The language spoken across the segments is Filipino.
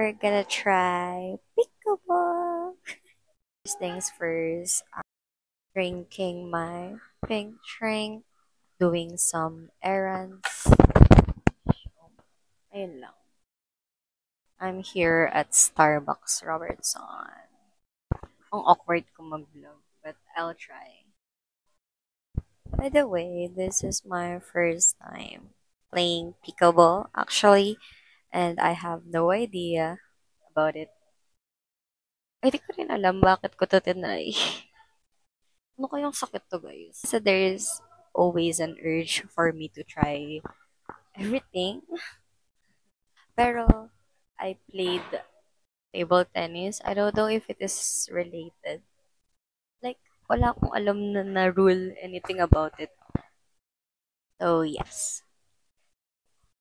we're gonna try pickleball. First things first, I'm drinking my pink drink, doing some errands. Ayun lang. I'm here at Starbucks, Robertson. Ang awkward ko mag-vlog, but I'll try. By the way, this is my first time playing pickleball, actually, and I have no idea about it. Ay, di ko rin alam bakit ko to tinry. Ano kayang sakit to, guys? So there's always an urge for me to try everything. Pero I played table tennis. I don't know if it is related. Like, wala akong alam na rule anything about it. So, yes.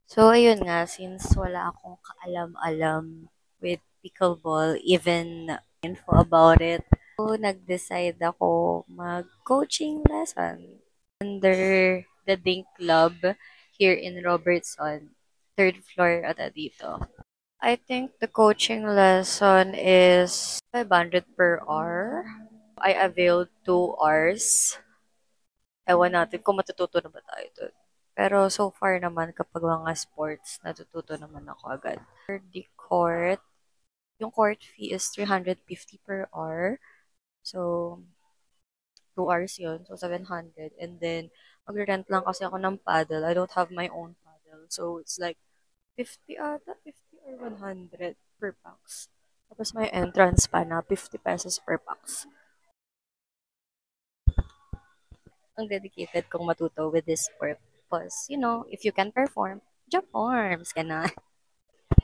So, ayun nga, since wala akong kaalam-alam with pickleball, even info about it, so, nag-decide ako mag-coaching lesson under the Dink Club here in Robertson, third floor ata dito. I think the coaching lesson is 500 per hour. I availed 2 hours. Ewan natin kung matututo na ba tayo dun. Pero so far naman, kapag mga sports, natututo naman ako agad. For the court, yung court fee is 350 per hour. So, 2 hours yun. So, 700. And then, mag-rent lang kasi ako ng paddle. I don't have my own paddle. So, it's like 50 ata, 50 or 100 per pax. Tapos may entrance pa na 50 pesos per pax. Ang dedicated kong matuto with this sport. Because, you know, if you can perform, jump arms ka na.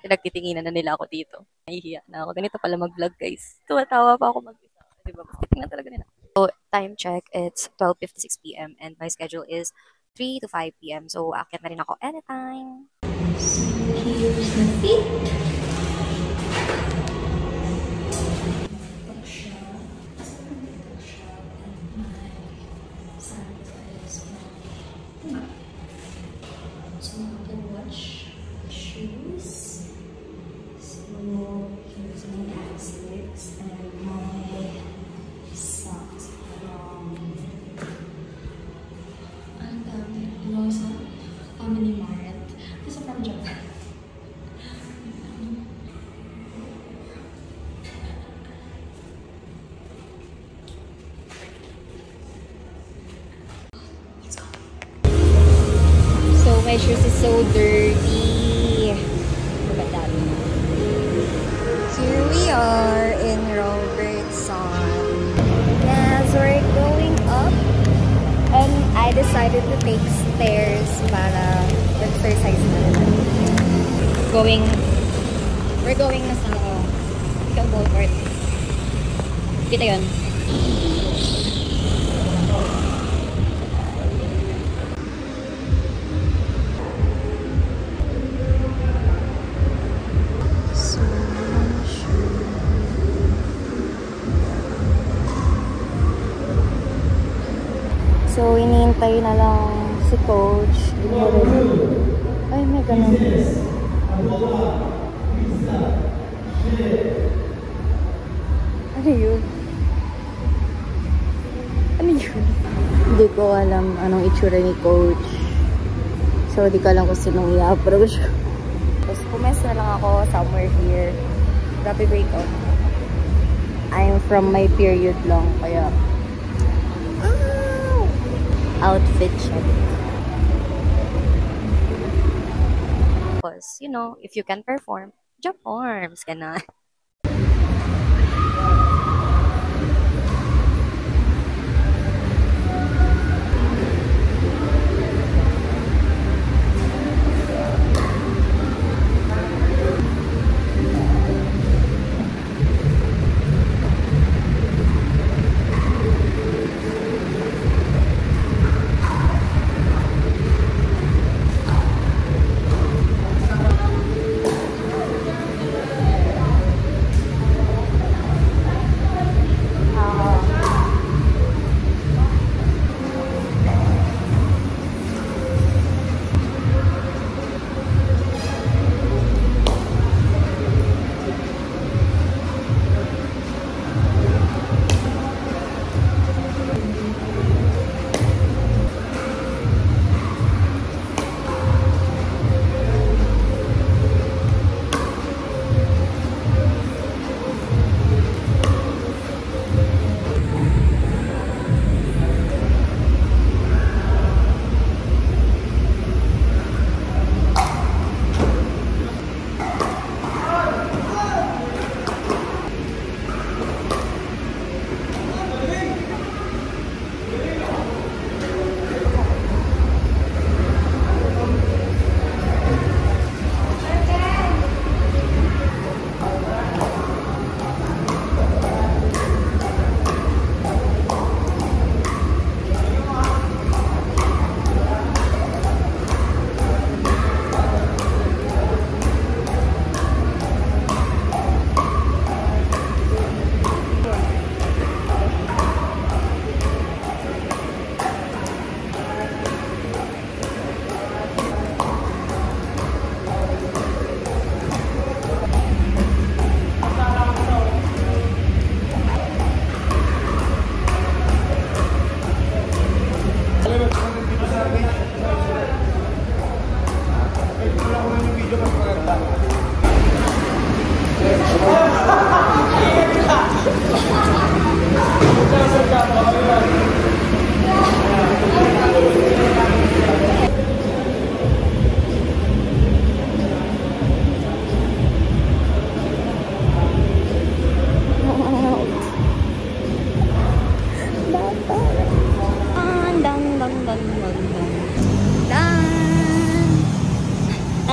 Nagtitinginan na nila ako dito. Nahihiya na ako. Ganito pala mag-vlog, guys. Tuwatawa pa ako mag-isa. Diba? Mas titingnan talaga nila. So, time check, it's 12:56 p.m. and my schedule is 3 to 5 p.m. So, aakyat na rin ako anytime. So, here's the feet. So, you can watch shoes. So, here's my Asics and my socks from Family Mart. This is from Japan. So my shoes is so dirty. Here we are in Robertson. Yes, we're going up. And I decided to take stairs para exercise na rin. We're going na sa pickleball court. Kita yun. So, hinihintay na lang si coach. Ay, may ganun. Ano yun? Ano yun? Hindi ko alam anong itsura ni coach. So, hindi ko alam kung sinong i-approach. Tapos, pumes na lang ako somewhere here. Grabe break out. I'm from my period lang, kaya outfit check. Because, you know, if you can perform, jump arms ka na.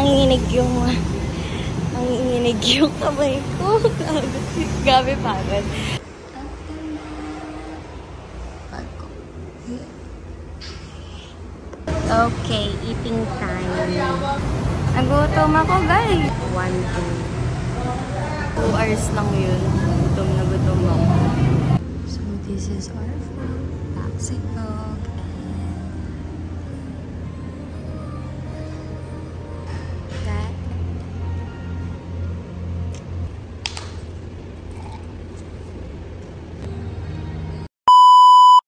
nanginginig yung kamay ko. Gabi pagod. Okay, eating time. Nagutom ako, guys. 2 hours lang yun. Gutom na gutom ako. So, this is our food. Taxi dog.